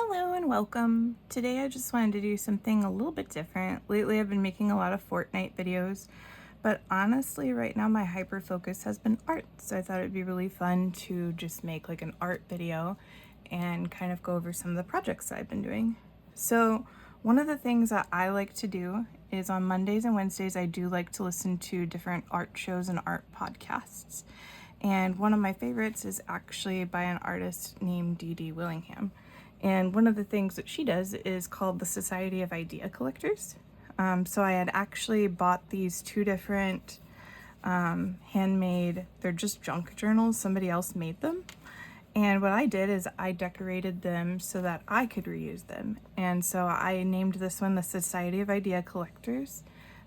Hello and welcome. Today I just wanted to do something a little bit different. Lately I've been making a lot of Fortnite videos, but honestly right now my hyper focus has been art. So I thought it'd be really fun to just make like an art video and kind of go over some of the projects that I've been doing. So one of the things that I like to do is on Mondays and Wednesdays I do like to listen to different art shows and art podcasts. And one of my favorites is actually by an artist named Dee Dee Willingham. And one of the things that she does is called the Society of Idea Collectors. So I had actually bought these two different handmade, they're just junk journals, somebody else made them. And what I did is I decorated them so that I could reuse them. And so I named this one the Society of Idea Collectors.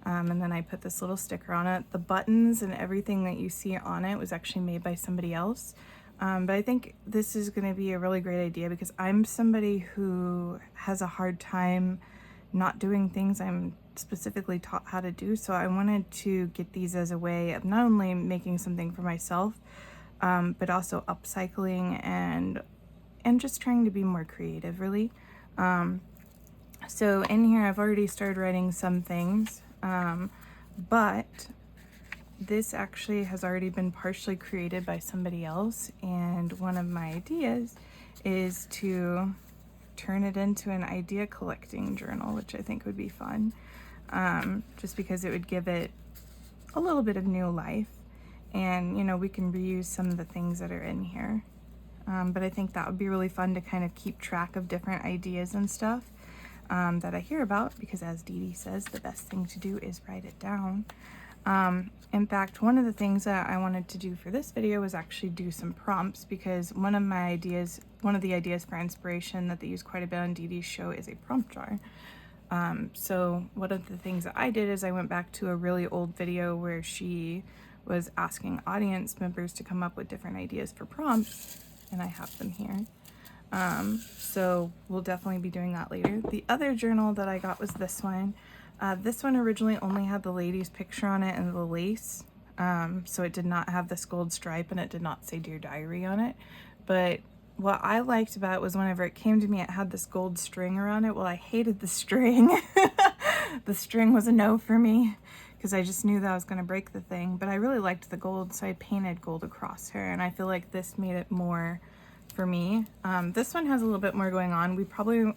And then I put this little sticker on it. The buttons and everything that you see on it was actually made by somebody else. But I think this is going to be a really great idea because I'm somebody who has a hard time not doing things I'm specifically taught how to do. So I wanted to get these as a way of not only making something for myself, but also upcycling and just trying to be more creative, really. So in here I've already started writing some things, but this actually has already been partially created by somebody else, and one of my ideas is to turn it into an idea collecting journal, which I think would be fun, just because it would give it a little bit of new life, and you know, we can reuse some of the things that are in here, but I think that would be really fun to kind of keep track of different ideas and stuff that I hear about, because as Dee Dee says, the best thing to do is write it down. In fact, one of the things that I wanted to do for this video was actually do some prompts, because one of the ideas for inspiration that they use quite a bit on Dee Dee's show is a prompt jar. So one of the things that I did is I went back to a really old video where she was asking audience members to come up with different ideas for prompts, and I have them here. So we'll definitely be doing that later. The other journal that I got was this one. This one originally only had the lady's picture on it and the lace, so it did not have this gold stripe and it did not say Dear Diary on it. But what I liked about it was whenever it came to me, it had this gold string around it. Well, I hated the string. The string was a no for me because I just knew that I was going to break the thing. But I really liked the gold, so I painted gold across her, and I feel like this made it more for me. This one has a little bit more going on.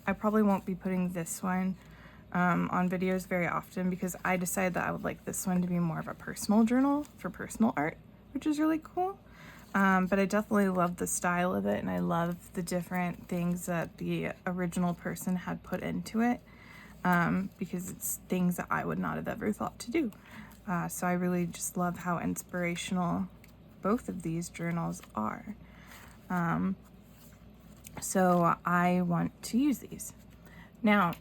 I probably won't be putting this one on videos very often, because I decided that I would like this one to be more of a personal journal for personal art, which is really cool. But I definitely love the style of it, and I love the different things that the original person had put into it, because it's things that I would not have ever thought to do. So I really just love how inspirational both of these journals are. So I want to use these. Now,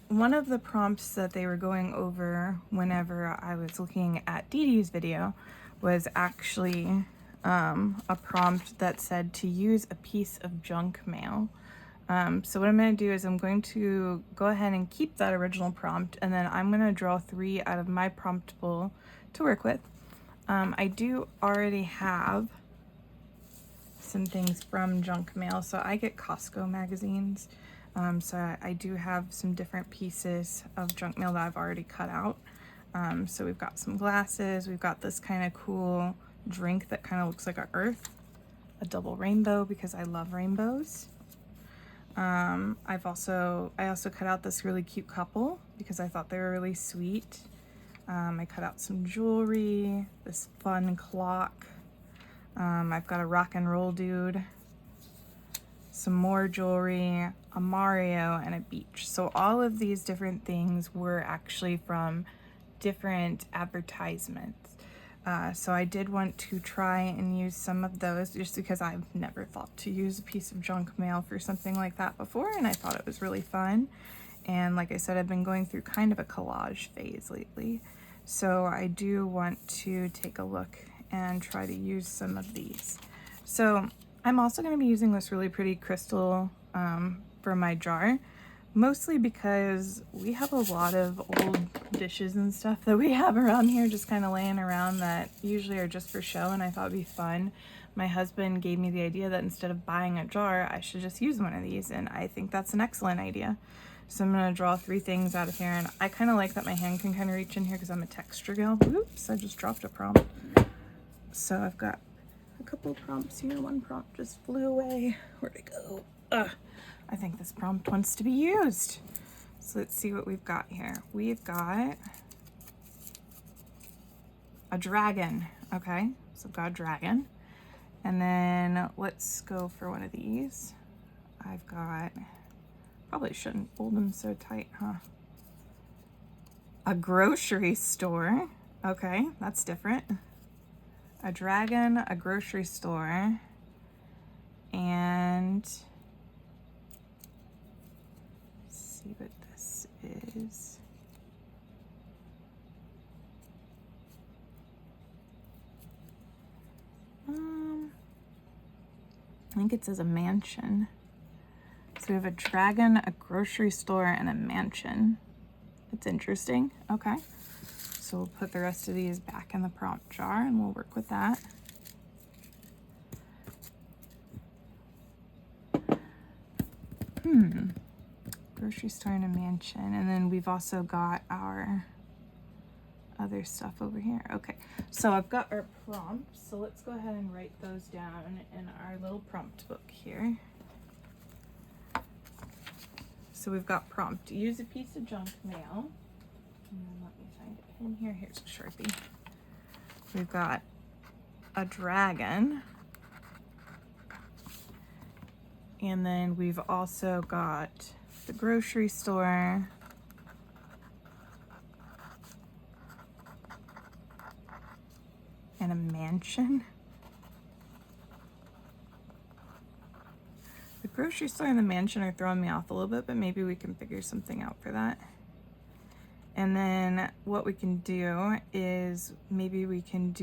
one of the prompts that they were going over whenever I was looking at Dee Dee's video was actually a prompt that said to use a piece of junk mail. So what I'm going to do is I'm going to go ahead and keep that original prompt, and then I'm going to draw 3 out of my prompt pool to work with. I do already have some things from junk mail, so I get Costco magazines. So I do have some different pieces of junk mail that I've already cut out. So we've got some glasses, we've got this kind of cool drink that kind of looks like an earth, a double rainbow because I love rainbows. I also cut out this really cute couple because I thought they were really sweet. I cut out some jewelry, this fun clock. I've got a rock and roll dude, some more jewelry, a Mario, and a beach. So all of these different things were actually from different advertisements. So I did want to try and use some of those just because I've never thought to use a piece of junk mail for something like that before, and I thought it was really fun. And like I said, I've been going through kind of a collage phase lately. So I do want to take a look and try to use some of these. So I'm also going to be using this really pretty crystal for my jar, mostly because we have a lot of old dishes and stuff that we have around here just kind of laying around that usually are just for show, and I thought it'd be fun my husband gave me the idea that instead of buying a jar, I should just use one of these, and I think that's an excellent idea. So I'm gonna draw 3 things out of here, and I kind of like that my hand can kind of reach in here because I'm a texture gal. Oops, I just dropped a prompt. So I've got a couple prompts here. One prompt just flew away. Where'd it go? I think this prompt wants to be used. So let's see what we've got here. We've got a dragon. Okay, so I've got a dragon. And then let's go for one of these. I've got, probably shouldn't fold them so tight, huh? A grocery store. Okay, that's different. A dragon, a grocery store, and let's see what this is. I think it says a mansion. So we have a dragon, a grocery store, and a mansion. That's interesting. Okay. So we'll put the rest of these back in the prompt jar and we'll work with that. Grocery store and a mansion. And then we've also got our other stuff over here. Okay, so I've got our prompts. So let's go ahead and write those down in our little prompt book here. So we've got prompt, use a piece of junk mail. And then let me find a pen here. Here's a Sharpie. We've got a dragon. And then we've also got the grocery store. And a mansion. The grocery store and the mansion are throwing me off a little bit, but maybe we can figure something out for that. And then what we can do is maybe we can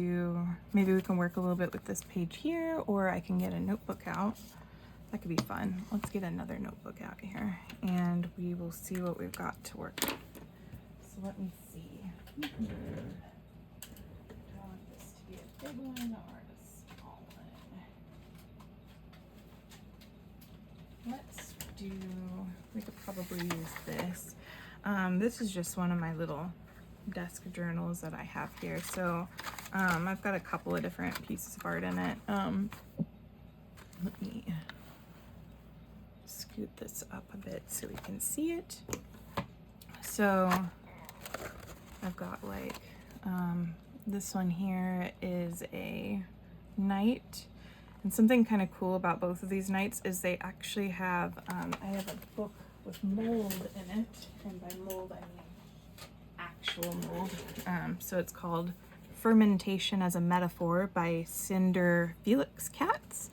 work a little bit with this page here, or I can get a notebook out. That could be fun. Let's get another notebook out here and we will see what we've got to work with. So let me see. Do I want this to be a big one or a small one? Let's do, we could probably use this. This is just one of my little desk journals that I have here. So I've got a couple of different pieces of art in it. Let me scoot this up a bit so we can see it. So I've got like, this one here is a knight. And something kind of cool about both of these knights is they actually have, I have a book with mold in it, and by mold I mean actual mold. So it's called Fermentation as a Metaphor by Cinder Felix Katz.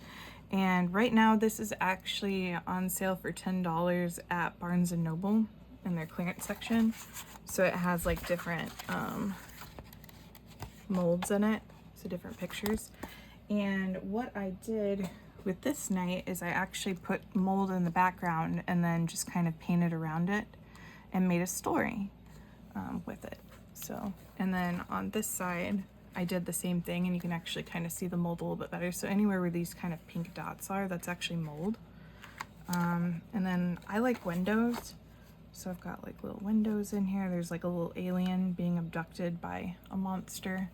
And right now this is actually on sale for $10 at Barnes & Noble in their clearance section. So it has like different molds in it, so different pictures. And what I did with this knight is I actually put mold in the background and then just kind of painted around it and made a story with it. So, and then on this side, I did the same thing, and you can actually kind of see the mold a little bit better. So anywhere where these kind of pink dots are, that's actually mold. And then I like windows. So I've got like little windows in here. There's like a little alien being abducted by a monster.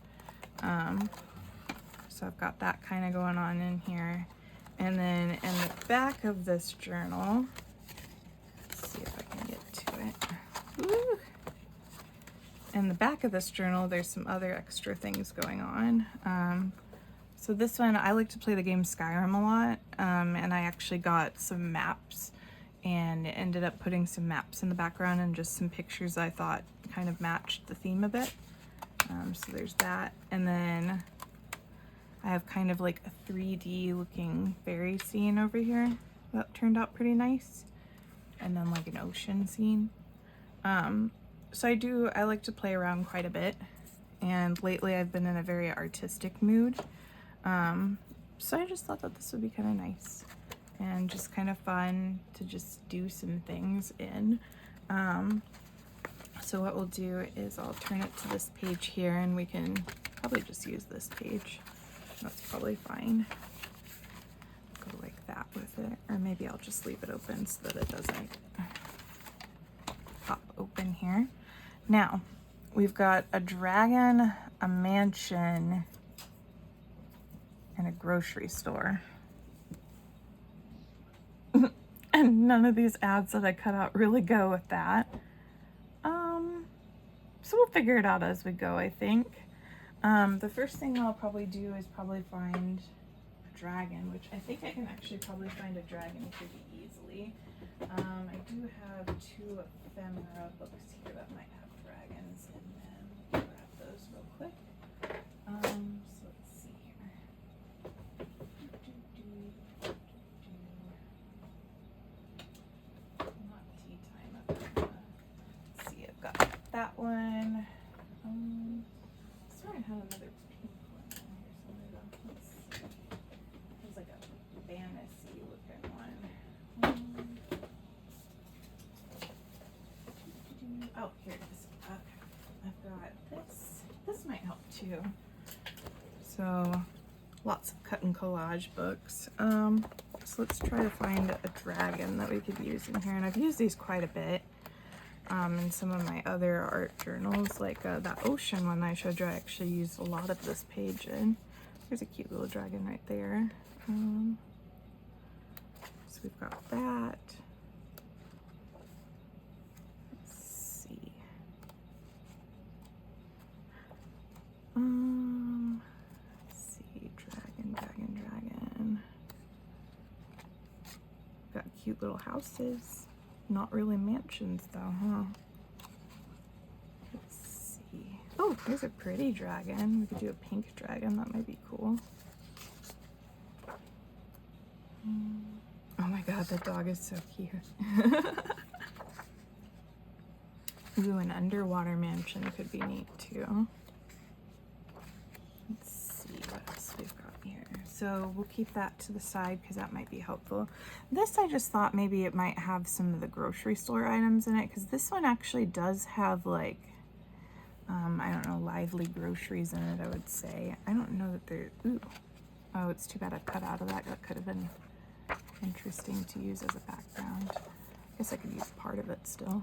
So I've got that kind of going on in here. And then in the back of this journal, let's see if I can get to it. Woo! In the back of this journal, there's some other extra things going on. So this one, I like to play the game Skyrim a lot, and I actually got some maps and ended up putting some maps in the background and just some pictures I thought kind of matched the theme a bit. So there's that. And then I have kind of like a 3D looking fairy scene over here that turned out pretty nice. And then like an ocean scene. So I like to play around quite a bit. And lately I've been in a very artistic mood. So I just thought that this would be kind of nice and just kind of fun to just do some things in. So what we'll do is I'll turn it to this page here, and we can probably just use this page. That's probably fine. maybe I'll just leave it open so that it doesn't pop open here. Now, we've got a dragon, a mansion, and a grocery store. And none of these ads that I cut out really go with that. So we'll figure it out as we go, I think. The first thing I'll probably do is probably find a dragon, which I think I can actually probably find a dragon pretty easily. I do have 2 ephemera books here that might have dragons in them. Let me grab those real quick. So let's see here. Not tea time ephemera. Let's see, I've got that one. Sorry, I had another pink one in here somewhere though. Let's see. There's like a fantasy looking one. Oh, here it is. Okay. I've got this. This might help too. So, lots of cut and collage books. So let's try to find a dragon that we could use in here. And I've used these quite a bit in some of my other art journals. Like that ocean one I showed you, I actually used a lot of this page in. There's a cute little dragon right there. So we've got that. Let's see. Let's see. Dragon. Got cute little houses. Not really mansions though, huh? Let's see. Oh, here's a pretty dragon. We could do a pink dragon. That might be cool. Oh my god, that dog is so cute. Ooh, an underwater mansion could be neat too. Let's see what else we've got here. So we'll keep that to the side because that might be helpful. This I just thought maybe it might have some of the grocery store items in it, because this one actually does have like, I don't know, lively groceries in it, I would say. I don't know that they're, ooh. Oh, it's too bad I cut out of that. That could have been interesting to use as a background. I guess I could use part of it still.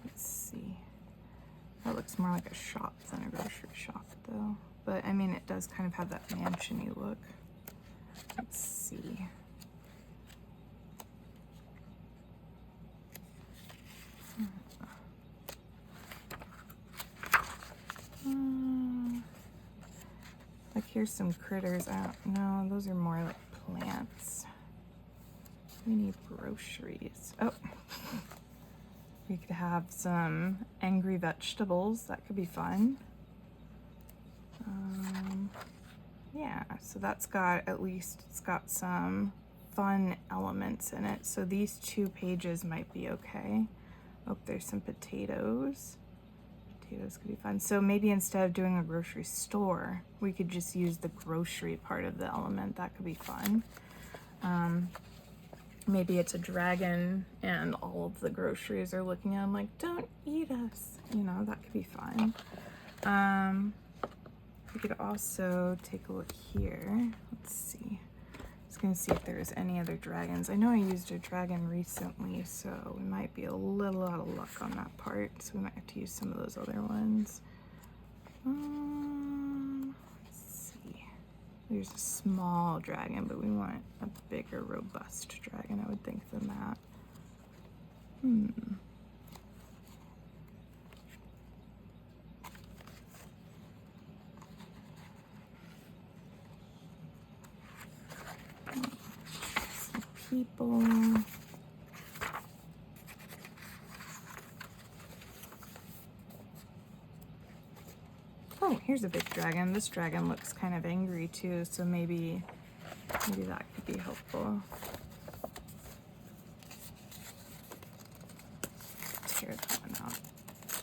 Let's see. That looks more like a shop than a grocery shop though. But I mean, it does kind of have that mansion-y look. Let's see. Like here's some critters. I don't know. Those are more like plants. We need groceries. Oh. We could have some angry vegetables. That could be fun. Yeah, so that's got, at least it's got some fun elements in it. So these 2 pages might be okay. Oh, there's some potatoes. Potatoes could be fun. So maybe instead of doing a grocery store, we could just use the grocery part of the element. That could be fun. Maybe it's a dragon and all of the groceries are looking at him like, don't eat us. You know, that could be fun. We could also take a look here. Let's see. I was gonna see if there's any other dragons. I know I used a dragon recently, so we might be a little out of luck on that part. So we might have to use some of those other ones. Let's see. There's a small dragon, but we want a bigger, robust dragon, I would think, than that. People. Oh, here's a big dragon. This dragon looks kind of angry too, so maybe that could be helpful. Tear that one out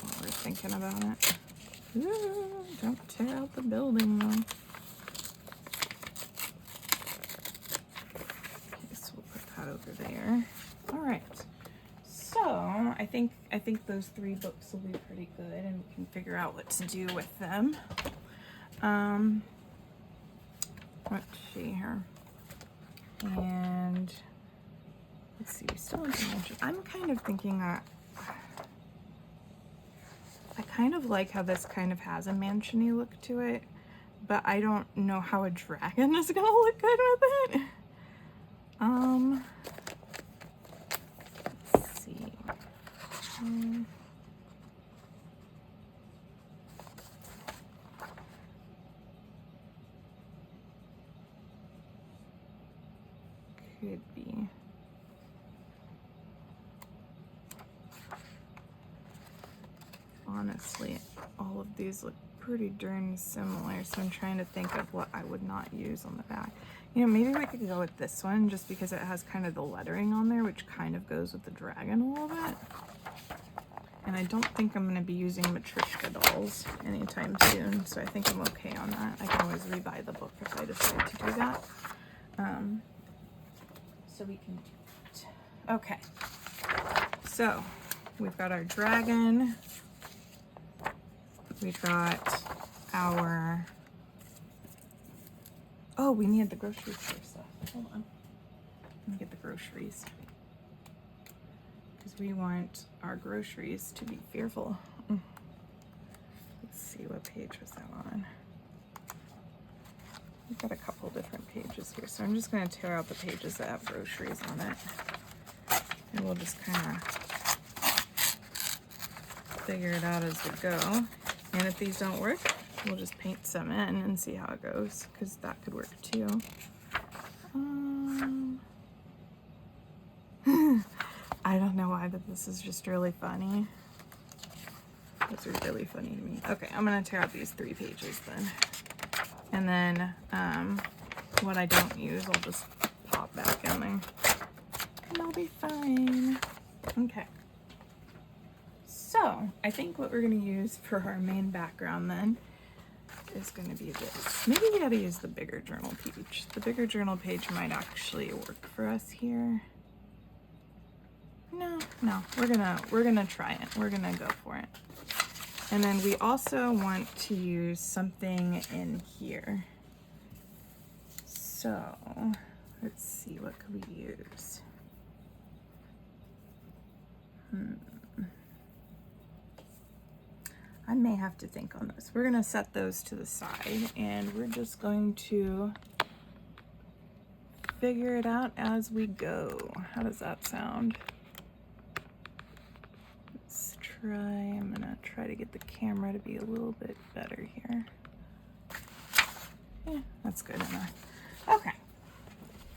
while we're thinking about it. Ooh, don't tear out the building though. Over there. All right, so I think those 3 books will be pretty good, and we can figure out what to do with them. Let's see here, and let's see, we still have dimension. I'm kind of thinking that I kind of like how this kind of has a mansion-y look to it, but I don't know how a dragon is gonna look good with it. Let's see. Could be. Honestly, all of these look pretty darn similar, so I'm trying to think of what I would not use on the back. You know, maybe we could go with this one just because it has kind of the lettering on there, which kind of goes with the dragon a little bit. And I don't think I'm going to be using Matryoshka dolls anytime soon, so I think I'm okay on that. I can always rebuy the book if I decide to do that. So we can do it. Okay. So we've got our dragon. We've got our, oh, we need the groceries first. Hold on. Let me get the groceries. Because we want our groceries to be fearful. Let's see, what page was that on? We've got a couple different pages here, so I'm just going to tear out the pages that have groceries on it. And we'll just kind of figure it out as we go. And if these don't work, we'll just paint some in and see how it goes, because that could work too. I don't know why, but this is just really funny. Those are really funny to me. Okay, I'm gonna tear out these 3 pages then. And then what I don't use, I'll just pop back in there. And I'll be fine. Okay. So, I think what we're going to use for our main background then is going to be this. Maybe we got to use the bigger journal page. The bigger journal page might actually work for us here. No, we're gonna try it. We're gonna go for it. And then we also want to use something in here. So, let's see, what could we use? I may have to think on this. We're gonna set those to the side and we're just going to figure it out as we go. How does that sound? Let's try, I'm gonna try to get the camera to be a little bit better here. Yeah, that's good enough. Okay,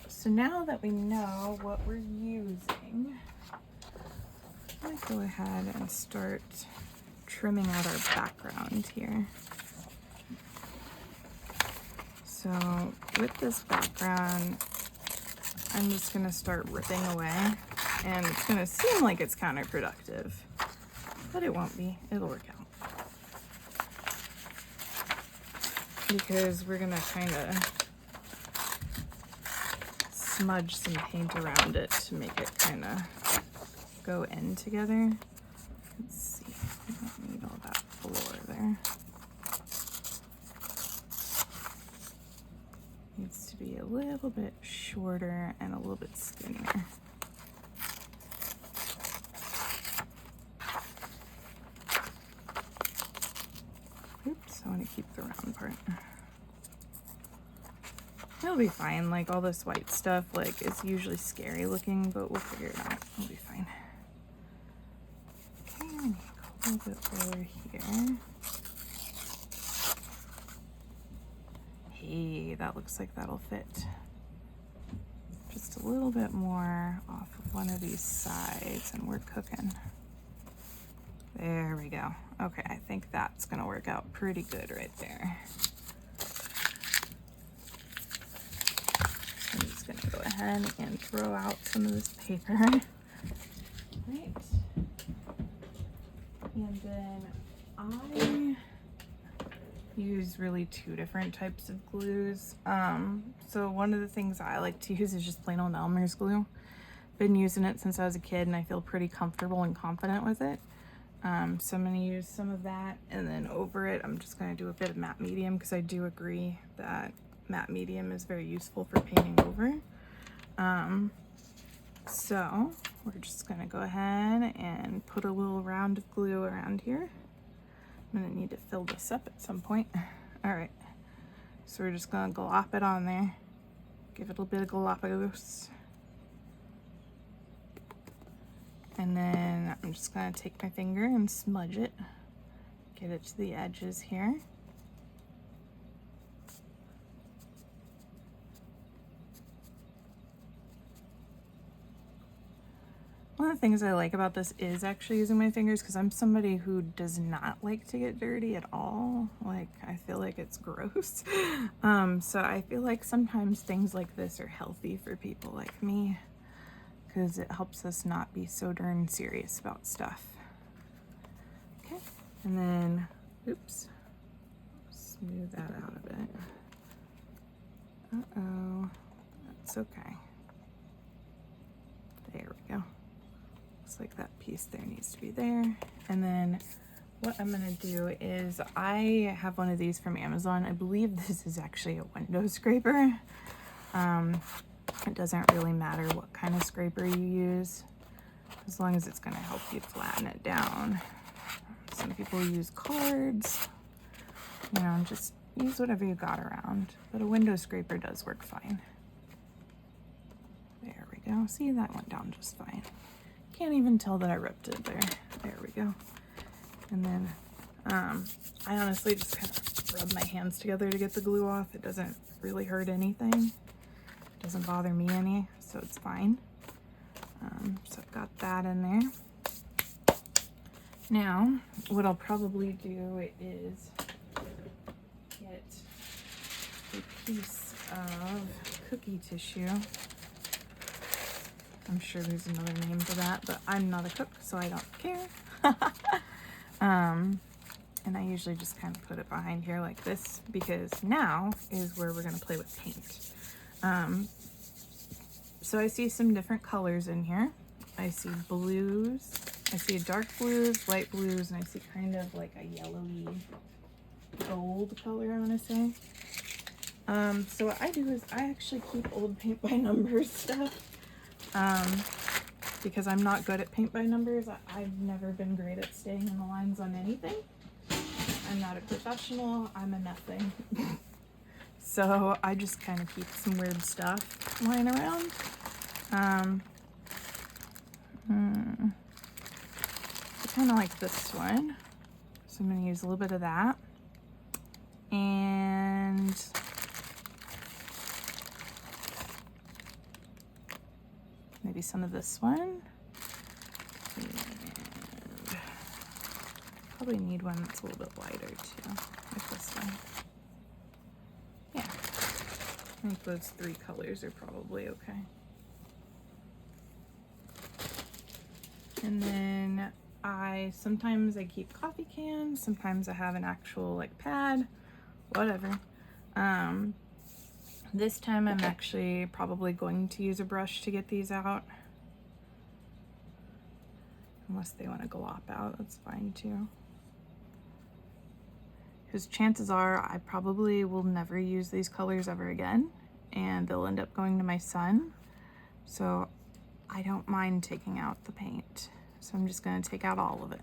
so now that we know what we're using, I'm gonna go ahead and start trimming out our background here. So with this background, I'm just gonna start ripping away, and it's gonna seem like it's counterproductive, but it won't be. It'll work out. Because we're gonna kind of smudge some paint around it to make it kind of go in together. Let's see, we don't need all that floor there. Needs to be a little bit shorter and a little bit skinnier. Oops, I want to keep the round part. It'll be fine, like all this white stuff, like it's usually scary looking, but we'll figure it out. It'll be fine. Okay, I need a little bit over here. Hey, that looks like that'll fit. Just a little bit more off of one of these sides and we're cooking. There we go. Okay, I think that's gonna work out pretty good right there. I'm just gonna go ahead and throw out some of this paper. Right. And then I use really 2 different types of glues. So one of the things I like to use is just plain old Elmer's glue. Been using it since I was a kid and I feel pretty comfortable and confident with it. So I'm going to use some of that, and then over it I'm just going to do a bit of matte medium, because I do agree that matte medium is very useful for painting over. So we're just gonna go ahead and put a little round of glue around here. I'm gonna need to fill this up at some point. All right, so we're just gonna glop it on there. Give it a little bit of Galapagos. And then I'm just gonna take my finger and smudge it. Get it to the edges here. One of the things I like about this is actually using my fingers, because I'm somebody who does not like to get dirty at all. Like, I feel like it's gross. So I feel like sometimes things like this are healthy for people like me, because it helps us not be so darn serious about stuff. Okay, and then, oops, smooth that out a bit. Uh-oh, that's okay. There we go. Looks like that piece there needs to be there. And then what I'm gonna do is, I have one of these from Amazon. I believe this is actually a window scraper. It doesn't really matter what kind of scraper you use, as long as it's gonna help you flatten it down. Some people use cards, you know, just use whatever you got around, but a window scraper does work fine. There we go. See, that went down just fine. Can't even tell that I ripped it there. There we go. And then I honestly just kind of rub my hands together to get the glue off. It doesn't really hurt anything. It doesn't bother me any, so it's fine. So I've got that in there. Now, what I'll probably do is get a piece of cookie tissue. I'm sure there's another name for that, but I'm not a cook, so I don't care. And I usually just kind of put it behind here like this, because now is where we're gonna play with paint. So I see some different colors in here. I see blues, I see dark blues, light blues, and I see kind of like a yellowy gold color, I wanna say. So what I do is I actually keep old paint by numbers stuff. Because I'm not good at paint by numbers. I've never been great at staying in the lines on anything. I'm not a professional, I'm a nothing. So I just kind of keep some weird stuff lying around. I kind of like this one, so I'm going to use a little bit of that. And maybe some of this one. And probably need one that's a little bit lighter too, like this one. Yeah, I think those three colors are probably okay. And then sometimes I keep coffee cans, sometimes I have an actual like pad, whatever. This time I'm actually probably going to use a brush to get these out. Unless they want to glop out, that's fine too. Because chances are I probably will never use these colors ever again, and they'll end up going to my son. So I don't mind taking out the paint. So I'm just going to take out all of it.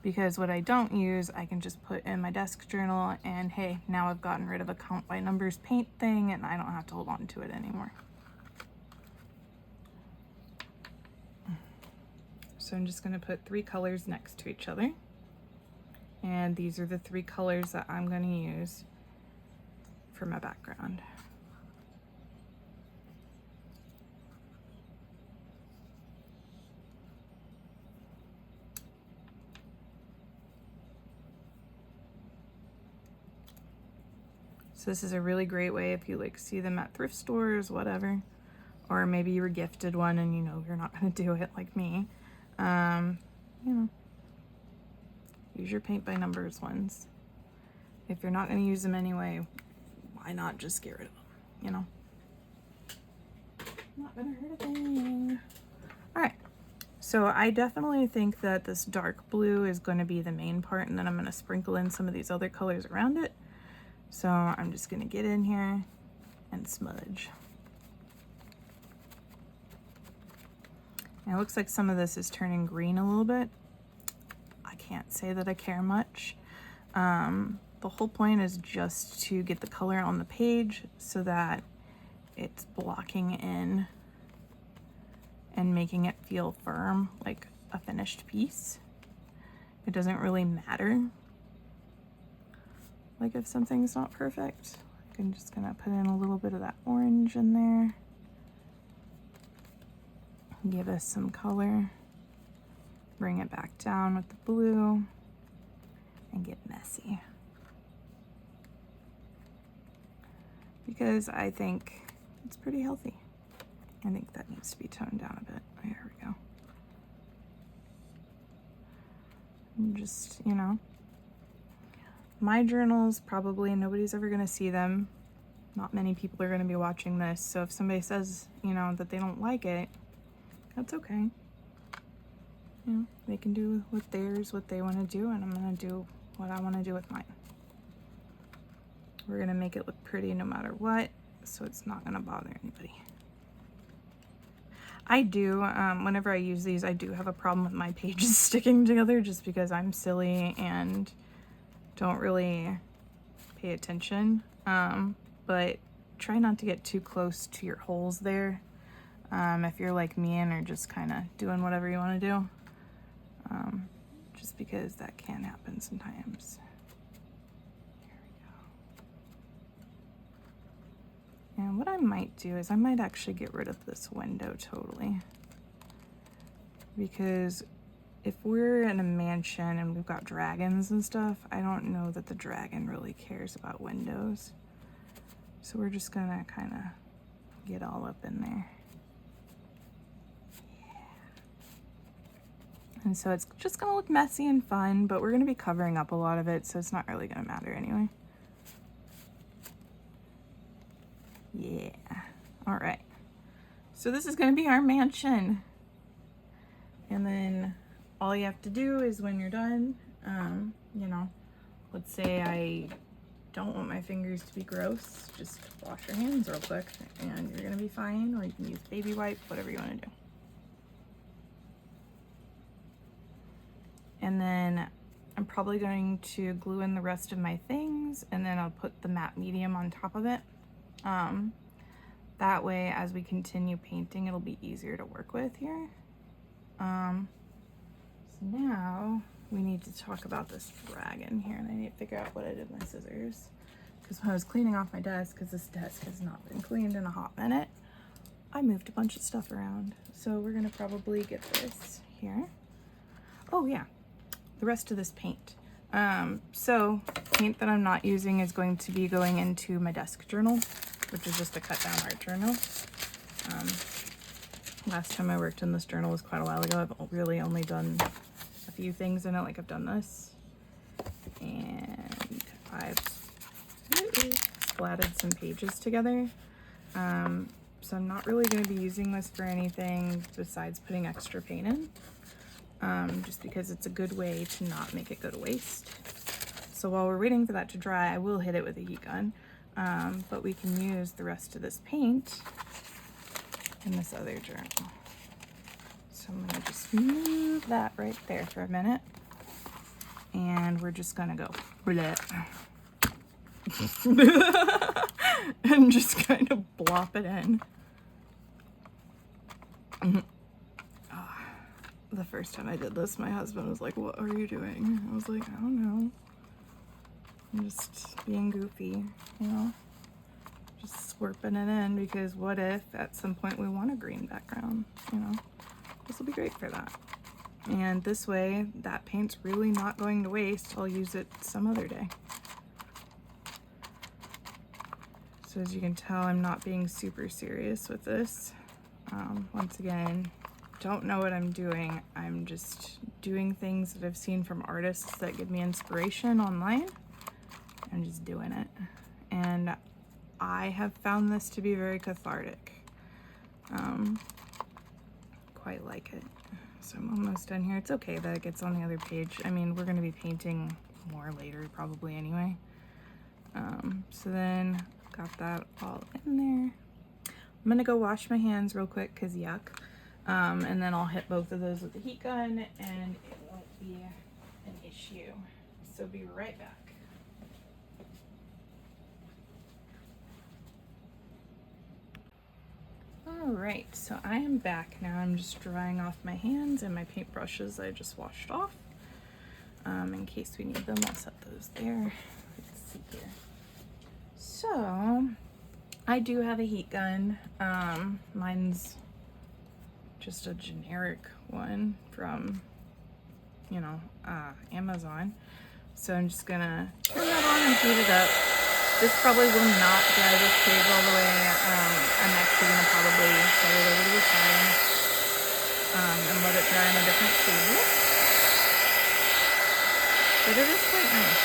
Because what I don't use, I can just put in my desk journal, and hey, now I've gotten rid of a count by numbers paint thing, and I don't have to hold on to it anymore. So I'm just going to put three colors next to each other. And these are the three colors that I'm going to use for my background. So this is a really great way if you like see them at thrift stores, whatever, or maybe you were gifted one and you know you're not going to do it like me. You know, use your paint by numbers ones. If you're not going to use them anyway, why not just get rid of them, you know? Not going to hurt a thing. All right. So I definitely think that this dark blue is going to be the main part, and then I'm going to sprinkle in some of these other colors around it. So I'm just gonna get in here and smudge. And it looks like some of this is turning green a little bit. I can't say that I care much. The whole point is just to get the color on the page so that it's blocking in and making it feel firm, like a finished piece. It doesn't really matter, like if something's not perfect. I'm just gonna put in a little bit of that orange in there. Give us some color. Bring it back down with the blue and get messy. Because I think it's pretty healthy. I think that needs to be toned down a bit. There we go. And just, you know, my journals, probably nobody's ever gonna see them. Not many people are gonna be watching this. So if somebody says, you know, that they don't like it, that's okay. You know, they can do with theirs what they want to do, and I'm gonna do what I want to do with mine. We're gonna make it look pretty no matter what, so it's not gonna bother anybody. I do, whenever I use these, I do have a problem with my pages sticking together just because I'm silly and don't really pay attention. But try not to get too close to your holes there. If you're like me and are just kind of doing whatever you want to do, just because that can happen sometimes. And what I might do is I might actually get rid of this window totally. Because if we're in a mansion and we've got dragons and stuff, I don't know that the dragon really cares about windows. So we're just gonna kind of get all up in there. Yeah. And so it's just gonna look messy and fun, but we're gonna be covering up a lot of it, so it's not really gonna matter anyway. Yeah. All right. So this is going to be our mansion. And then all you have to do is when you're done, you know, let's say I don't want my fingers to be gross, just wash your hands real quick and you're going to be fine, or you can use baby wipe, whatever you want to do. And then I'm probably going to glue in the rest of my things, and then I'll put the matte medium on top of it. That way, as we continue painting, it'll be easier to work with here. So now we need to talk about this dragon here, and I need to figure out what I did with my scissors. Because when I was cleaning off my desk, because this desk has not been cleaned in a hot minute, I moved a bunch of stuff around. So we're gonna probably get this here. Oh yeah, the rest of this paint. So paint that I'm not using is going to be going into my desk journal, which is just a cut down art journal. Last time I worked in this journal was quite a while ago. I've really only done a few things in it, like I've done this. And I've splatted some pages together. So I'm not really gonna be using this for anything besides putting extra paint in. Just because it's a good way to not make it go to waste. So while we're waiting for that to dry, I will hit it with a heat gun, but we can use the rest of this paint in this other journal. So I'm gonna just move that right there for a minute, and we're just gonna go bleh. And just kind of blop it in. The first time I did this, my husband was like, "What are you doing?" I was like, "I don't know. I'm just being goofy, you know? Just slurping it in, because what if at some point we want a green background, you know? This will be great for that. And this way, that paint's really not going to waste. I'll use it some other day." So as you can tell, I'm not being super serious with this. Once again, don't know what I'm doing. I'm just doing things that I've seen from artists that give me inspiration online. I'm just doing it. And I have found this to be very cathartic. Quite like it. So I'm almost done here. It's okay that it gets on the other page. I mean, we're gonna be painting more later probably anyway. So then got that all in there. I'm gonna go wash my hands real quick because yuck. And then I'll hit both of those with the heat gun and it won't be an issue. So be right back. All right, so I am back now. I'm just drying off my hands and my paintbrushes I just washed off. In case we need them, I'll set those there. Let's see here. So I do have a heat gun. Mine's just a generic one from, you know, Amazon. So I'm just gonna turn that on and heat it up. This probably will not dry this page all the way. I'm actually gonna probably set it over to the side and let it dry on a different table. But it is quite nice.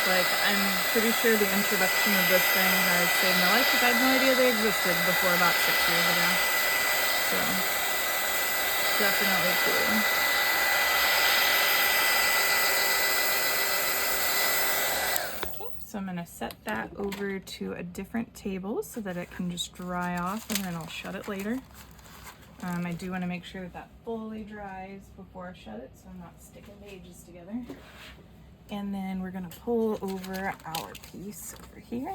Like, I'm pretty sure the introduction of this thing has saved my life because I had no idea they existed before about 6 years ago. So, definitely cool. Okay, so I'm gonna set that over to a different table so that it can just dry off and then I'll shut it later. I do want to make sure that that fully dries before I shut it so I'm not sticking pages together. And then we're gonna pull over our piece over here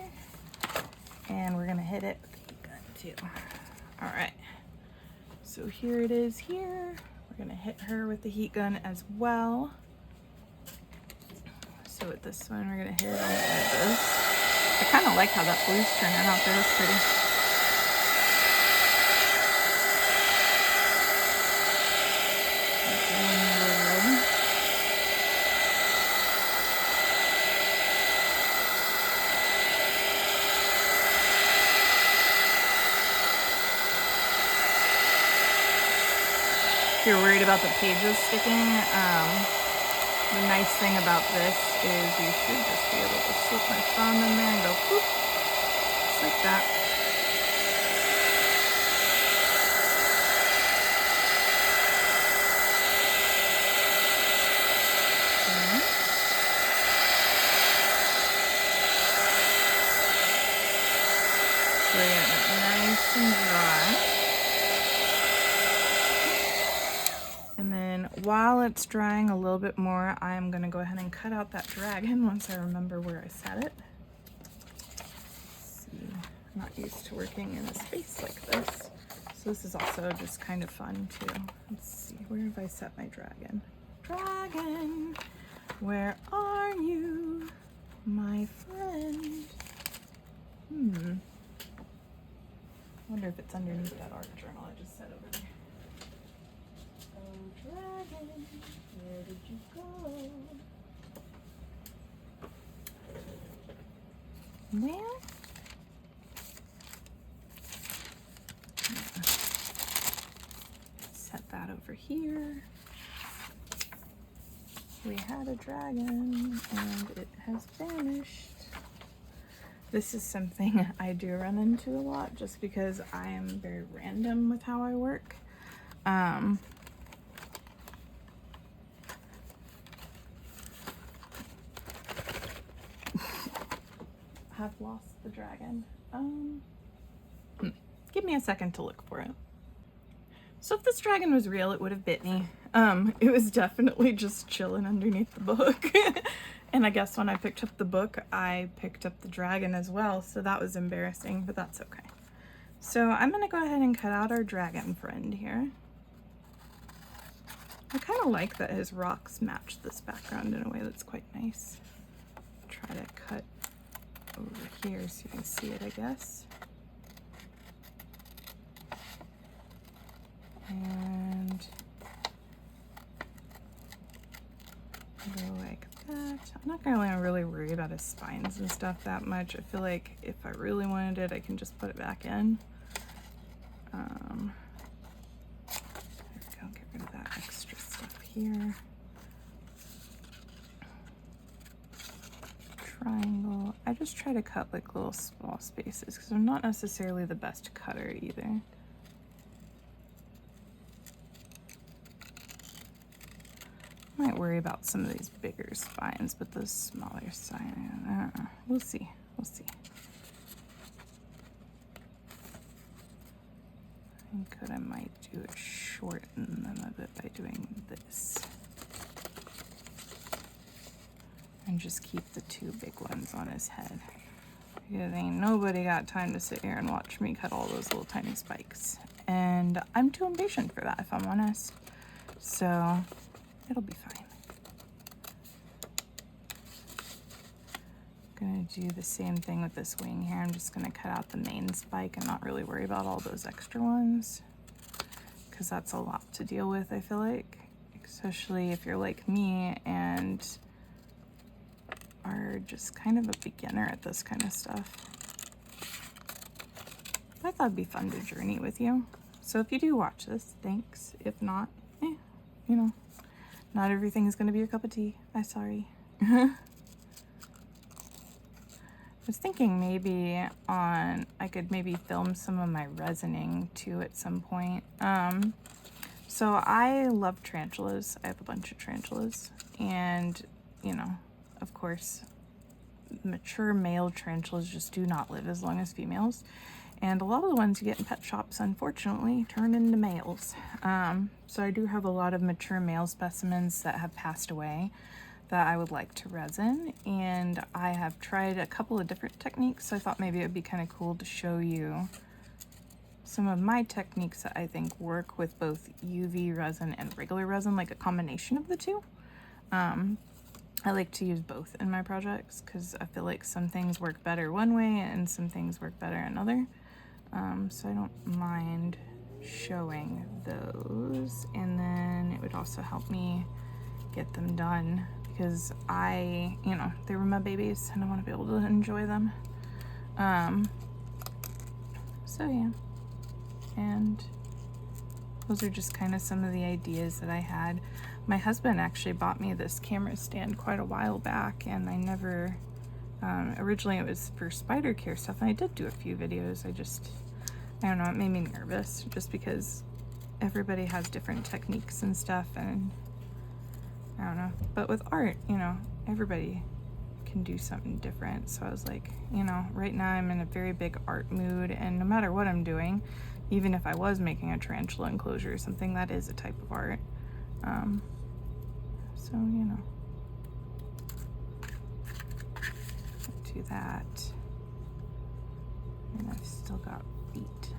and we're gonna hit it with the heat gun too. All right, so here it is here. We're gonna hit her with the heat gun as well. So with this one, we're gonna hit it on the edges. I kind of like how that blue's turning out there, that's pretty. If you're worried about the pages sticking, the nice thing about this is you should just be able to slip my thumb in there and go poof, just like that. Okay. So we're getting it nice and dry. And then while it's drying a little bit more, I'm gonna go ahead and cut out that dragon once I remember where I set it. Let's see, I'm not used to working in a space like this. So this is also just kind of fun too. Let's see, where have I set my dragon? Dragon, where are you, my friend? I wonder if it's underneath that art journal I just set over there. Dragon, where did you go? There? Set that over here. We had a dragon and it has vanished. This is something I do run into a lot just because I am very random with how I work. Have lost the dragon. Give me a second to look for it. So if this dragon was real, it would have bit me. It was definitely just chilling underneath the book. And I guess when I picked up the book, I picked up the dragon as well. So that was embarrassing, but that's okay. So I'm gonna go ahead and cut out our dragon friend here. I kind of like that his rocks match this background in a way that's quite nice. Try to cut over here so you can see it, I guess. And go like that. I'm not gonna really worry about his spines and stuff that much. I feel like if I really wanted it, I can just put it back in. There we go, get rid of that extra stuff here. Triangle. I just try to cut like little small spaces because I'm not necessarily the best cutter either. Might worry about some of these bigger spines, but those smaller spines, we'll see. We'll see. I might do it, shorten them a bit by doing this. And just keep the two big ones on his head. Because ain't nobody got time to sit here and watch me cut all those little tiny spikes. And I'm too impatient for that, if I'm honest. So it'll be fine. I'm gonna do the same thing with this wing here. I'm just gonna cut out the main spike and not really worry about all those extra ones, because that's a lot to deal with, I feel like, especially if you're like me and are just kind of a beginner at this kind of stuff. I thought it'd be fun to journey with you. So if you do watch this, thanks. If not, you know, not everything is gonna be your cup of tea. I'm sorry. I was thinking maybe I could maybe film some of my resining too at some point. So I love tarantulas. I have a bunch of tarantulas, and you know, of course, mature male tarantulas just do not live as long as females. And a lot of the ones you get in pet shops, unfortunately, turn into males. So I do have a lot of mature male specimens that have passed away that I would like to resin, and I have tried a couple of different techniques, so I thought maybe it would be kind of cool to show you some of my techniques that I think work with both UV resin and regular resin, like a combination of the two. I like to use both in my projects because I feel like some things work better one way and some things work better another. So I don't mind showing those, and then it would also help me get them done because you know, they were my babies and I want to be able to enjoy them. So yeah, and those are just kind of some of the ideas that I had. My husband actually bought me this camera stand quite a while back, and I never, originally it was for spider care stuff, and I did do a few videos. I don't know, it made me nervous just because everybody has different techniques and stuff, and I don't know. But with art, you know, everybody can do something different. So I was like, you know, right now I'm in a very big art mood, and no matter what I'm doing, even if I was making a tarantula enclosure or something, that is a type of art. So, you know, do that. And I've still got feet.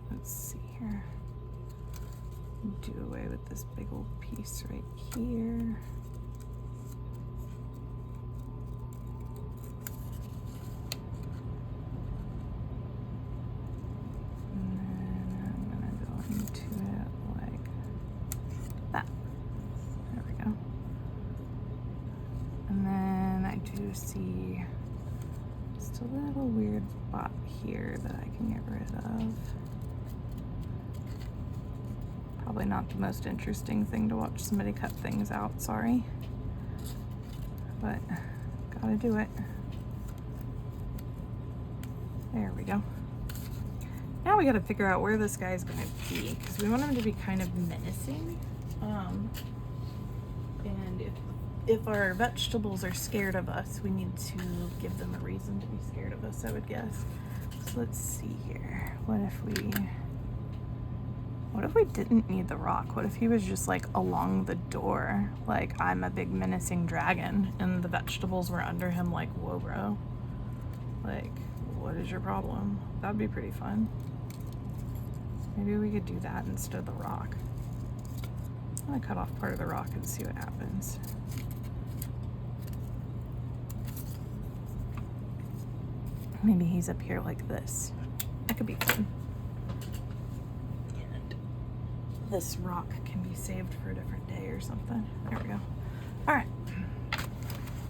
Let's see here. Do away with this big old piece right here. And then I'm gonna go into it like that. There we go. And then I do see just a little weird spot here that I can get rid of. Probably not the most interesting thing to watch somebody cut things out, sorry. But gotta do it. There we go. Now we gotta figure out where this guy's gonna be, because we want him to be kind of menacing. And if our vegetables are scared of us, we need to give them a reason to be scared of us, I would guess. So let's see here. What if we didn't need the rock? What if he was just like along the door, like I'm a big menacing dragon, and the vegetables were under him like, whoa bro, like what is your problem? That'd be pretty fun. Maybe we could do that instead of the rock. I'm gonna cut off part of the rock and see what happens. Maybe he's up here like this. That could be fun. This rock can be saved for a different day or something. There we go. All right.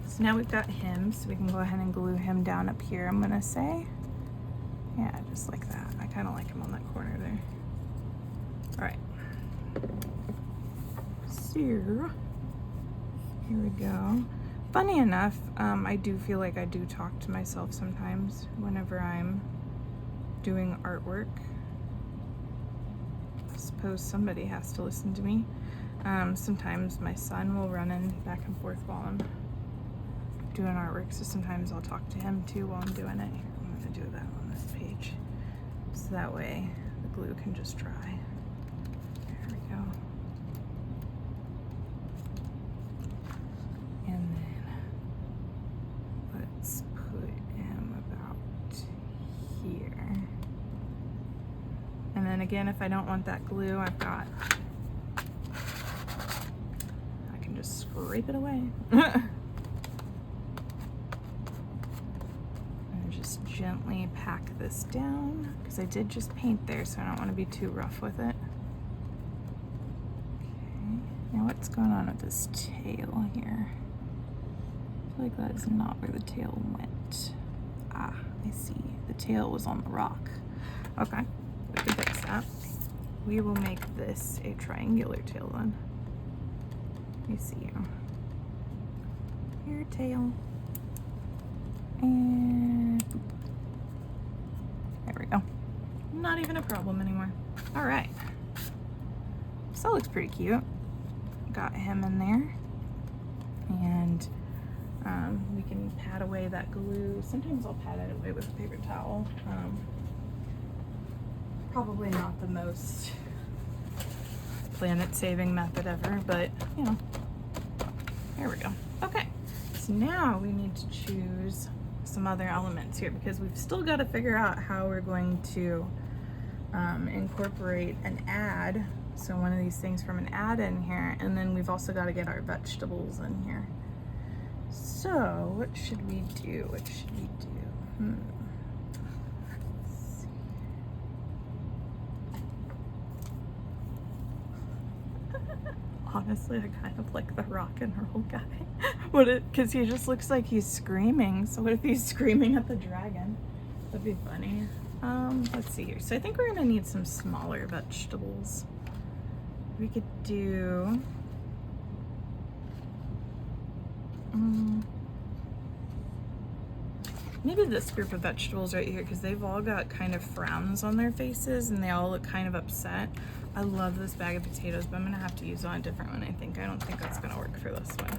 So now we've got him, so we can go ahead and glue him down up here, I'm gonna say. Yeah, just like that. I kind of like him on that corner there. All right. So, here we go. Funny enough, I do feel like I do talk to myself sometimes whenever I'm doing artwork. I suppose somebody has to listen to me. Sometimes my son will run in back and forth while I'm doing artwork, so sometimes I'll talk to him too while I'm doing it. Here, I'm gonna do that on this page. So that way the glue can just dry. There we go. And then let's put him about here. And then again, if I don't want that glue, I can just scrape it away. Just gently pack this down because I did just paint there, so I don't want to be too rough with it. Okay, now what's going on with this tail here? I feel like that is not where the tail went. Ah, I see. The tail was on the rock. Okay, we can fix that. We will make this a triangular tail then. Let me see you. Your tail. And there we go. Not even a problem anymore. All right. So that looks pretty cute. Got him in there. And we can pat away that glue. Sometimes I'll pat it away with a paper towel. Probably not the most planet-saving method ever, but you know, there we go. Okay, so now we need to choose some other elements here because we've still got to figure out how we're going to incorporate an ad. So one of these things from an ad in here, and then we've also got to get our vegetables in here. So what should we do? What should we do? Let's see. Honestly, I kind of like the rock and roll guy. Because he just looks like he's screaming. So what if he's screaming at the dragon? That'd be funny. Let's see here. So I think we're gonna need some smaller vegetables. We could do maybe this group of vegetables right here, because they've all got kind of frowns on their faces and they all look kind of upset. I love this bag of potatoes, but I'm gonna have to use on a different one, I think. I don't think that's gonna work for this one.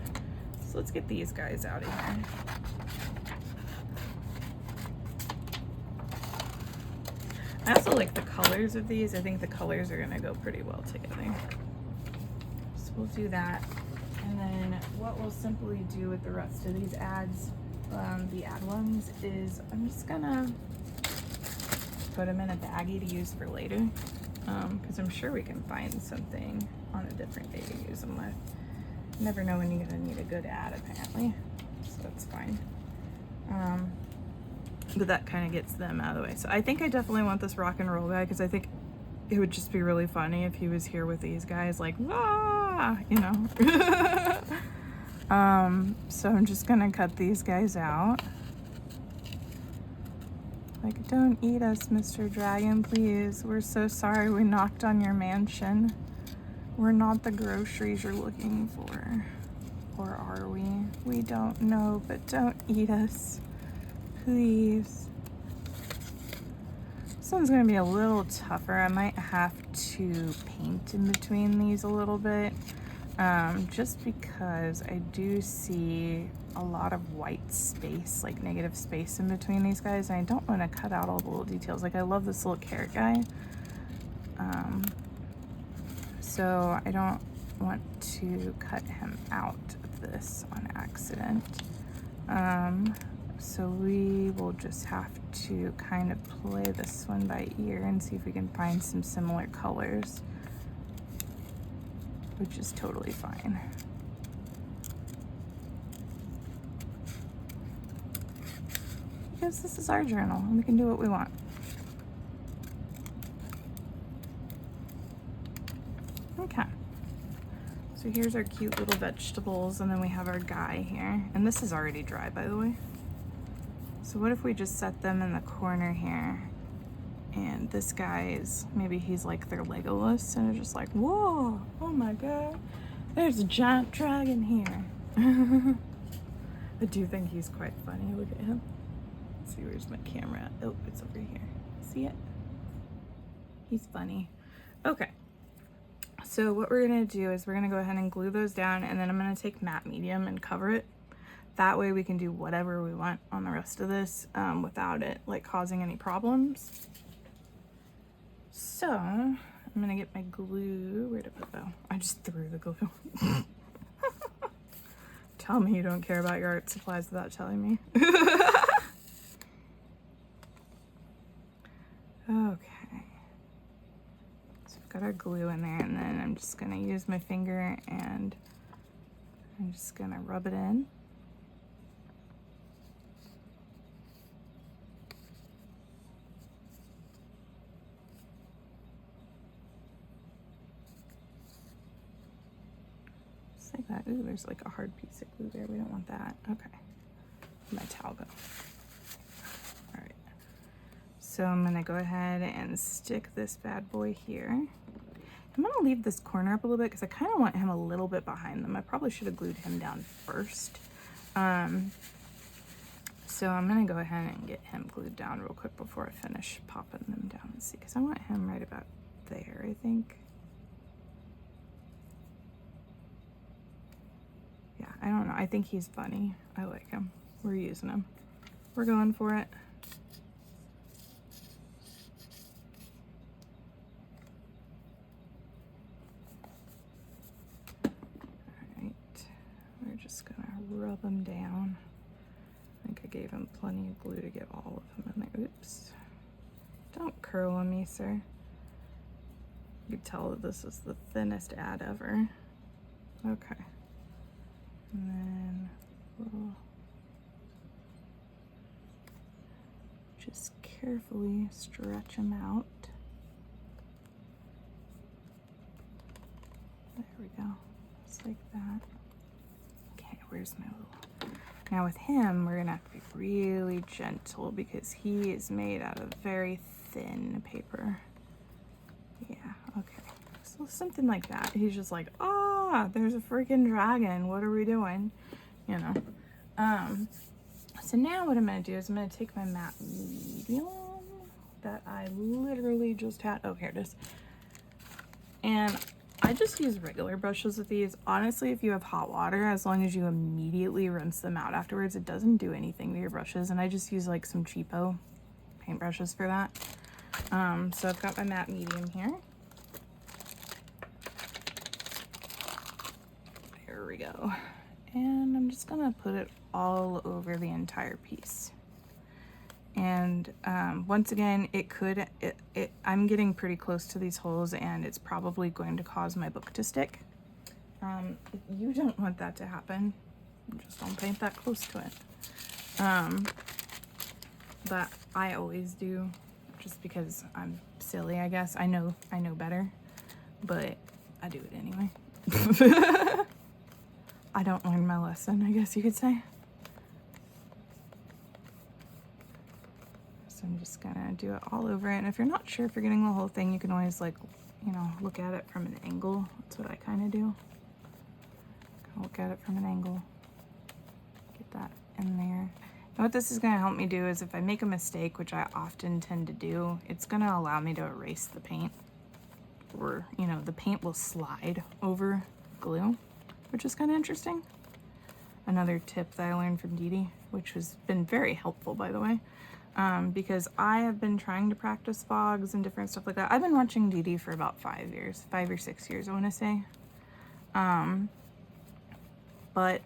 So let's get these guys out of here. I also like the colors of these. I think the colors are gonna go pretty well together. So we'll do that. And then what we'll simply do with the rest of these ads, the ad ones, is I'm just gonna put them in a baggie to use for later. Because I'm sure we can find something on a different day to use them with. You never know when you're gonna need a good ad, apparently. So that's fine. But that kind of gets them out of the way. So I think I definitely want this rock and roll guy because I think it would just be really funny if he was here with these guys, like, ah, you know. So I'm just gonna cut these guys out. Like, don't eat us, Mr. Dragon, please. We're so sorry we knocked on your mansion. We're not the groceries you're looking for. Or are we? We don't know, but don't eat us. Please. This one's gonna be a little tougher. I might have to paint in between these a little bit. Just because I do see a lot of white space, like negative space in between these guys, and I don't want to cut out all the little details. Like, I love this little carrot guy. So I don't want to cut him out of this on accident. So we will just have to kind of play this one by ear and see if we can find some similar colors, which is totally fine. Because this is our journal and we can do what we want. Okay. So here's our cute little vegetables, and then we have our guy here. And this is already dry, by the way. So what if we just set them in the corner here? And this guy is, maybe he's like their Legolas, and it's just like, whoa, oh my god, there's a giant dragon here. I do think he's quite funny. Look at him. Let's see, where's my camera at? Oh, it's over here. See it? He's funny. Okay. So what we're gonna do is we're gonna go ahead and glue those down, and then I'm gonna take matte medium and cover it That way we can do whatever we want on the rest of this without it like causing any problems. So I'm gonna get my glue. Where'd I put it? Oh, I just threw the glue. Tell me you don't care about your art supplies without telling me. Okay. So we've got our glue in there, and then I'm just gonna use my finger and I'm just gonna rub it in. Just like that. Ooh, there's like a hard piece of glue there. We don't want that. Okay. My towel go. All right. So I'm gonna go ahead and stick this bad boy here. I'm gonna leave this corner up a little bit because I kind of want him a little bit behind them. I probably should have glued him down first. So I'm gonna go ahead and get him glued down real quick before I finish popping them down and see, because I want him right about there, I think. Yeah, I don't know. I think he's funny. I like him. We're using him. We're going for it. We're just gonna rub them down. I think I gave him plenty of glue to get all of them in there. Oops. Don't curl on me, sir. You can tell that this is the thinnest ad ever. Okay. And then we'll just carefully stretch them out. There we go. Just like that. Where's my little... Now with him, we're gonna have to be really gentle because he is made out of very thin paper. Yeah, okay. So something like that. He's just like, ah, there's a freaking dragon. What are we doing? You know. So now what I'm gonna do is I'm gonna take my matte medium that I literally just had. Oh, here it is. And I just use regular brushes with these. Honestly, if you have hot water, as long as you immediately rinse them out afterwards, it doesn't do anything to your brushes. And I just use like some cheapo paint brushes for that. So I've got my matte medium here. There we go. And I'm just gonna put it all over the entire piece. And once again, I'm getting pretty close to these holes and it's probably going to cause my book to stick. You don't want that to happen. Just don't paint that close to it. But I always do, just because I'm silly, I guess. I know better, but I do it anyway. I don't learn my lesson, I guess you could say. So I'm just gonna do it all over it. And if you're not sure if you're getting the whole thing, you can always look at it from an angle. That's what I kind of do. Look at it from an angle. Get that in there. And what this is gonna help me do is if I make a mistake, which I often tend to do, it's gonna allow me to erase the paint. Or, the paint will slide over glue, which is kind of interesting. Another tip that I learned from Dee Dee, which has been very helpful, by the way. Because I have been trying to practice fogs and different stuff like that. I've been watching Dee Dee for about 5 years, 5 or 6 years, I want to say. But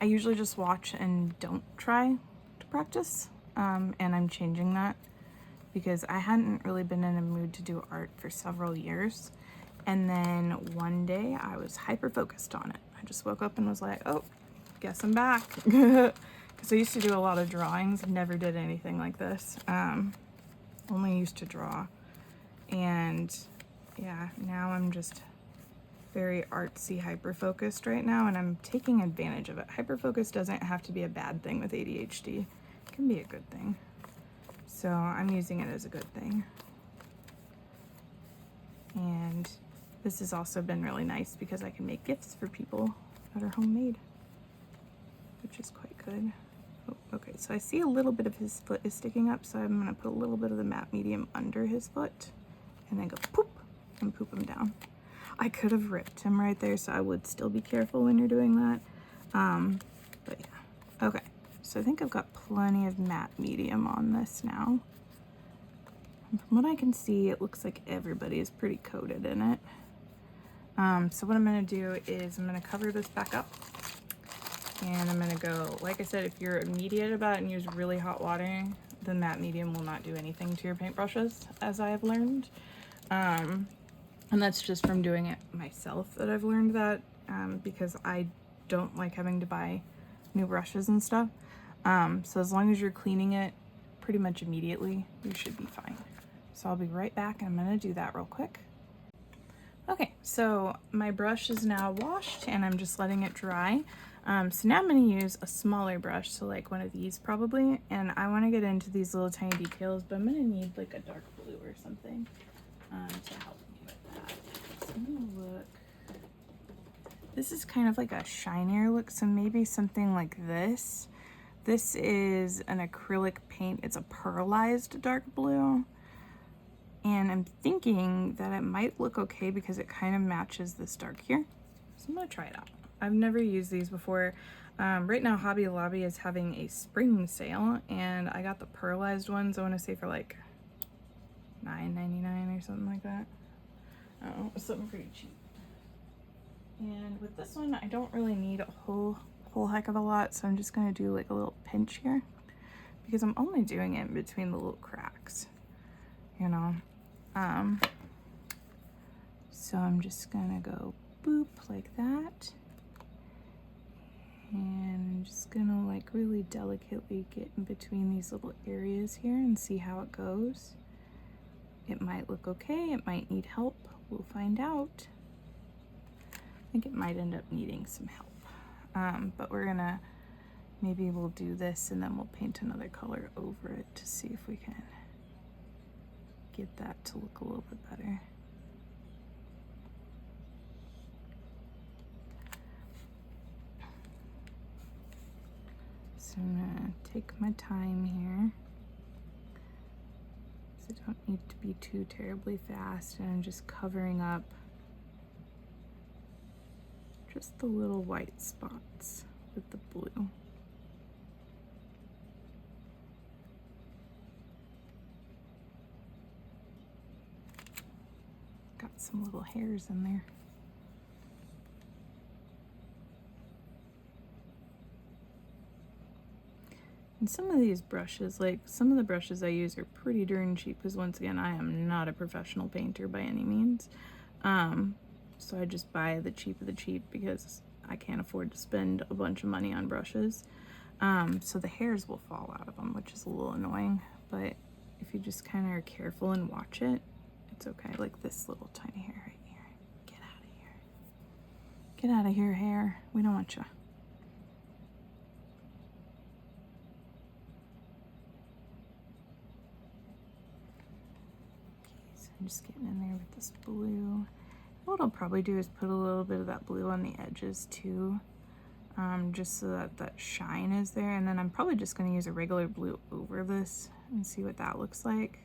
I usually just watch and don't try to practice. And I'm changing that because I hadn't really been in a mood to do art for several years. And then one day I was hyper focused on it. I just woke up and was like, oh, guess I'm back. Because I used to do a lot of drawings, never did anything like this. Only used to draw. And yeah, now I'm just very artsy, hyper-focused right now, and I'm taking advantage of it. Hyper-focus doesn't have to be a bad thing with ADHD. It can be a good thing. So I'm using it as a good thing. And this has also been really nice because I can make gifts for people that are homemade, which is quite good. Oh, okay, so I see a little bit of his foot is sticking up, so I'm gonna put a little bit of the matte medium under his foot and then go poop and poop him down. I could have ripped him right there, so I would still be careful when you're doing that. But yeah, Okay, so I think I've got plenty of matte medium on this now. And from what I can see, it looks like everybody is pretty coated in it. So what I'm gonna do is I'm gonna cover this back up, and I'm gonna go, like I said, if you're immediate about it and use really hot water, the matte medium will not do anything to your paintbrushes, as I have learned. And that's just from doing it myself that I've learned that, because I don't like having to buy new brushes and stuff. So as long as you're cleaning it pretty much immediately, you should be fine. So I'll be right back, and I'm gonna do that real quick. Okay, so my brush is now washed and I'm just letting it dry. So now I'm going to use a smaller brush, so like one of these probably, and I want to get into these little tiny details, but I'm going to need like a dark blue or something to help me with that. So I'm going to look. This is kind of like a shinier look, so maybe something like this. This is an acrylic paint. It's a pearlized dark blue. And I'm thinking that it might look okay because it kind of matches this dark here. So I'm gonna try it out. I've never used these before. Right now Hobby Lobby is having a spring sale, and I got the pearlized ones, I wanna say for like $9.99 or something like that. Oh, something pretty cheap. And with this one, I don't really need a whole heck of a lot, so I'm just gonna do like a little pinch here because I'm only doing it in between the little cracks, you know. So I'm just gonna go boop like that, and I'm just gonna like really delicately get in between these little areas here and see how it goes. It might look okay, it might need help, we'll find out. I think it might end up needing some help, but we're gonna, maybe we'll do this and then we'll paint another color over it to see if we can get that to look a little bit better. So I'm gonna take my time here. So I don't need to be too terribly fast, and I'm just covering up just the little white spots with the blue. Got some little hairs in there. And some of these brushes, like some of the brushes I use are pretty darn cheap, because once again, I am not a professional painter by any means. So I just buy the cheap of the cheap because I can't afford to spend a bunch of money on brushes. So the hairs will fall out of them, which is a little annoying, but if you just kind of are careful and watch it, it's okay. Like this little tiny hair right here. Get out of here. Get out of here, hair. We don't want you. Okay, so I'm just getting in there with this blue. What I'll probably do is put a little bit of that blue on the edges too, just so that that shine is there. And then I'm probably just going to use a regular blue over this and see what that looks like,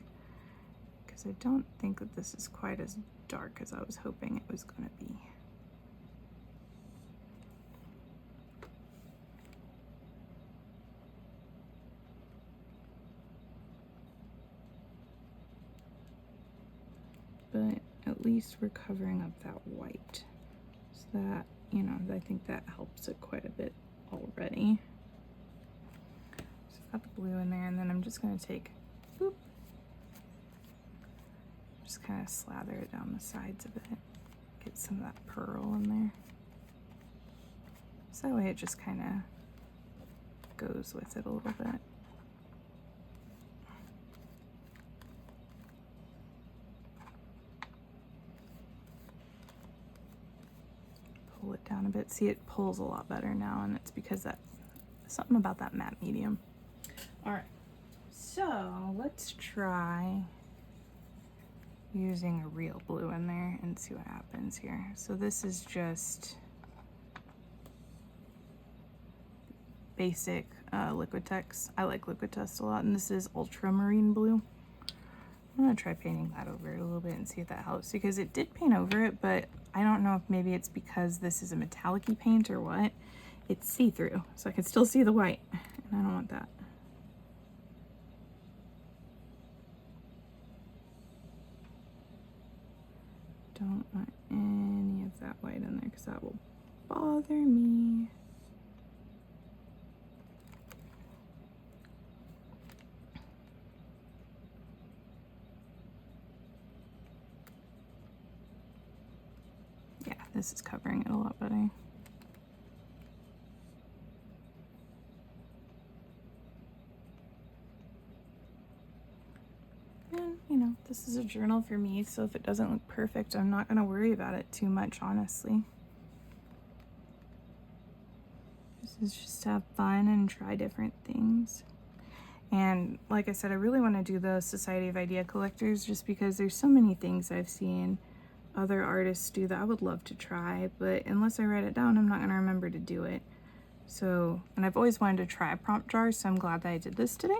because I don't think that this is quite as dark as I was hoping it was going to be. But at least we're covering up that white, so that, you know, I think that helps it quite a bit already. So I've got the blue in there, and then I'm just going to take, boop, just kind of slather it down the sides of it, get some of that pearl in there. So that way it just kind of goes with it a little bit. Pull it down a bit. See, it pulls a lot better now, and it's because that something about that matte medium. All right, so let's try using a real blue in there and see what happens here. So this is just basic Liquitex. I like Liquitex a lot, and this is ultramarine blue. I'm gonna try painting that over it a little bit and see if that helps, because it did paint over it, but I don't know if maybe it's because this is a metallic-y paint or what. it's see-through, so I can still see the white, and I don't want that. Don't want any of that white in there because that will bother me. Yeah, this is covering it a lot better. And, you know, this is a journal for me, so if it doesn't look perfect, I'm not going to worry about it too much, honestly. This is just to have fun and try different things. And like I said, I really want to do the Society of Idea Collectors just because there's so many things I've seen other artists do that I would love to try, but unless I write it down, I'm not going to remember to do it. So, and I've always wanted to try a prompt jar, so I'm glad that I did this today.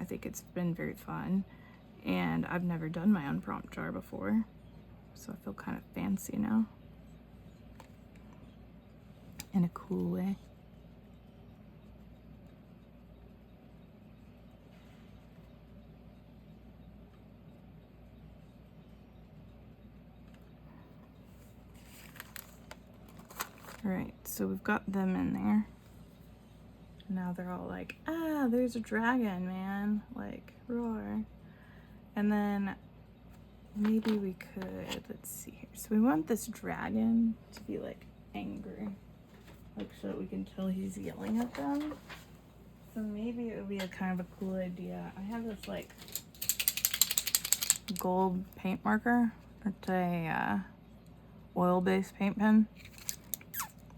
I think it's been very fun, and I've never done my own prompt jar before, so I feel kind of fancy now in a cool way. All right, so we've got them in there. Now they're all like, ah, there's a dragon, man, like, roar. And then maybe we could, let's see here. So we want this dragon to be like angry, like so that we can tell he's yelling at them. So maybe it would be a kind of a cool idea. I have this like gold paint marker. It's a oil-based paint pen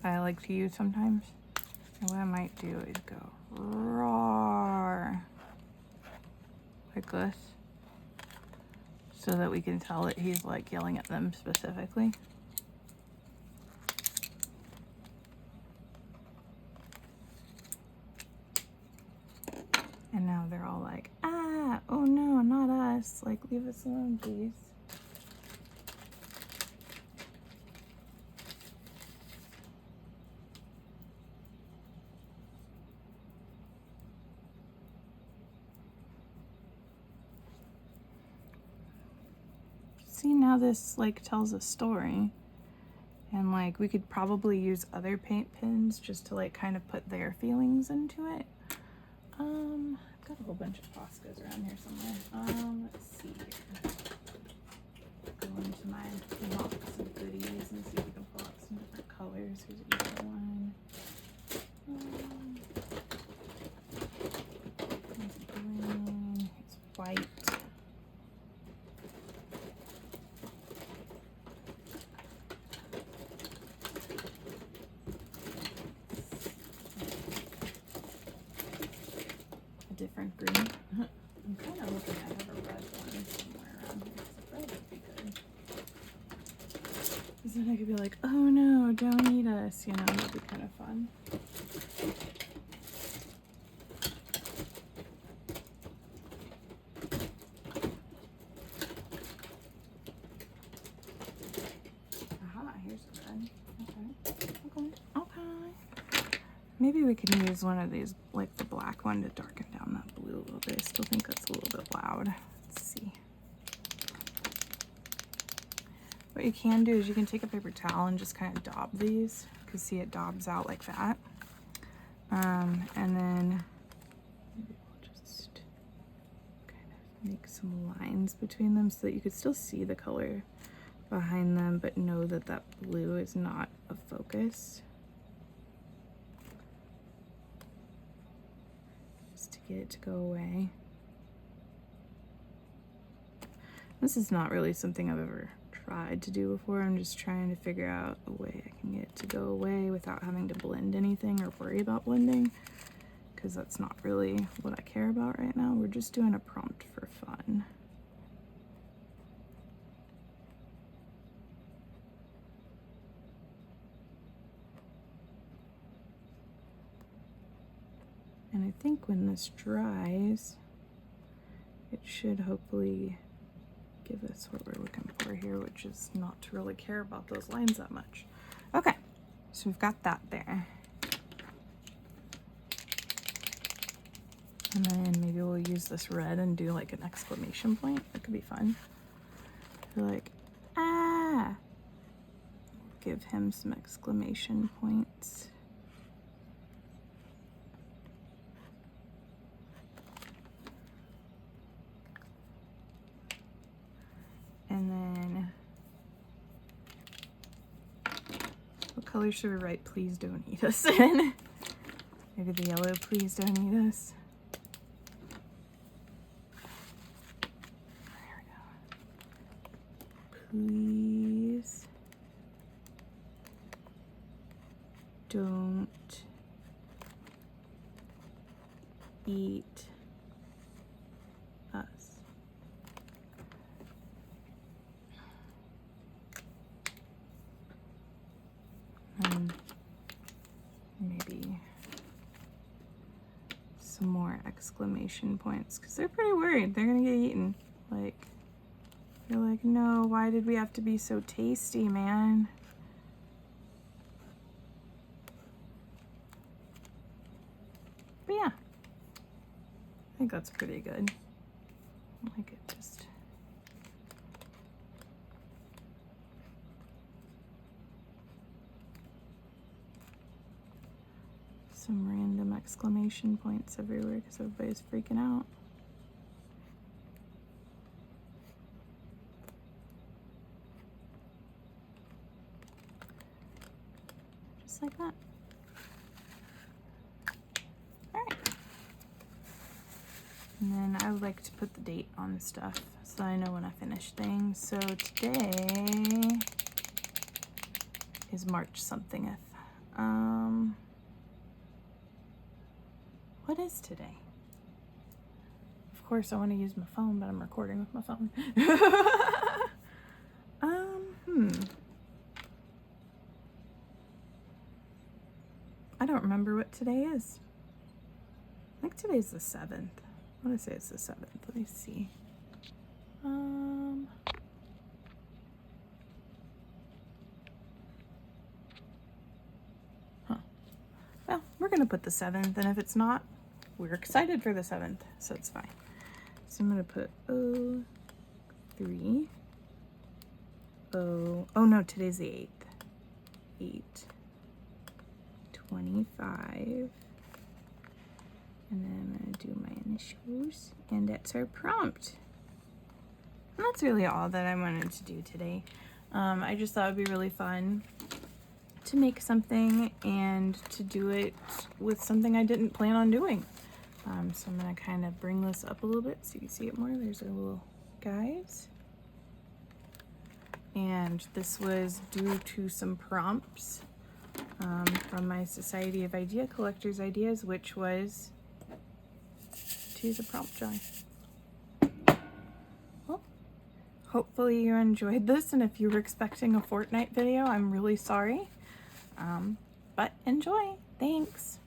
I like to use sometimes. And what I might do is go roar like this, so that we can tell that he's like yelling at them specifically. And now they're all like, ah, oh no, not us. Like, leave us alone, please. See, now this like tells a story, and like we could probably use other paint pens just to like kind of put their feelings into it. I've got a whole bunch of Poscas around here somewhere. Let's see here. Go into my box of goodies and see if we can pull out some different colors. Here's another one. Here's green. Here's white. Different green. I'm kind of looking at a red one somewhere around here. So red would be good. Because then I could be like, oh no, don't eat us. You know, that'd be kind of fun. Aha, here's a red. Okay. Maybe we can use one of these, like the black one, to darken down that blue a little bit. I still think that's a little bit loud. Let's see. What you can do is you can take a paper towel and just kind of daub these, because see, it daubs out like that. And then maybe we'll just kind of make some lines between them so that you could still see the color behind them, but know that that blue is not a focus. Just to get it to go away. This is not really something I've ever tried to do before. I'm just trying to figure out a way I can get it to go away without having to blend anything or worry about blending, because that's not really what I care about right now. We're just doing a prompt for fun. And I think when this dries, it should hopefully give us what we're looking for here, which is not to really care about those lines that much. Okay, So we've got that there. And then maybe we'll use this red and do like an exclamation point. That could be fun. You're like, ah! Give him some exclamation points. And then, what color should we write please don't eat us in? Maybe the yellow please don't eat us. Please don't eat us. And maybe some more exclamation points because they're pretty worried they're gonna get eaten. Like, they're like, no, why did we have to be so tasty, man? But yeah, I think that's pretty good. I like it just. Some random exclamation points everywhere because everybody's freaking out. Like that. All right. And then I would like to put the date on stuff so I know when I finish things. So today is March somethingeth. What is today? Of course I want to use my phone, but I'm recording with my phone. I don't remember what today is. I think today's the 7th. I want to say it's the 7th. Let me see. Well, we're going to put the 7th, and if it's not, we're excited for the 7th, so it's fine. So I'm going to put 03. Oh no, today's the 8th. 8/25. And then I'm going to do my initials, and that's our prompt. And that's really all that I wanted to do today. I just thought it would be really fun to make something and to do it with something I didn't plan on doing. So I'm going to kind of bring this up a little bit so you can see it more. There's our little guys. And this was due to some prompts from my Society of Idea Collectors ideas, which was to use a prompt jar. Well, hopefully you enjoyed this, and if you were expecting a Fortnite video, I'm really sorry. But enjoy. Thanks.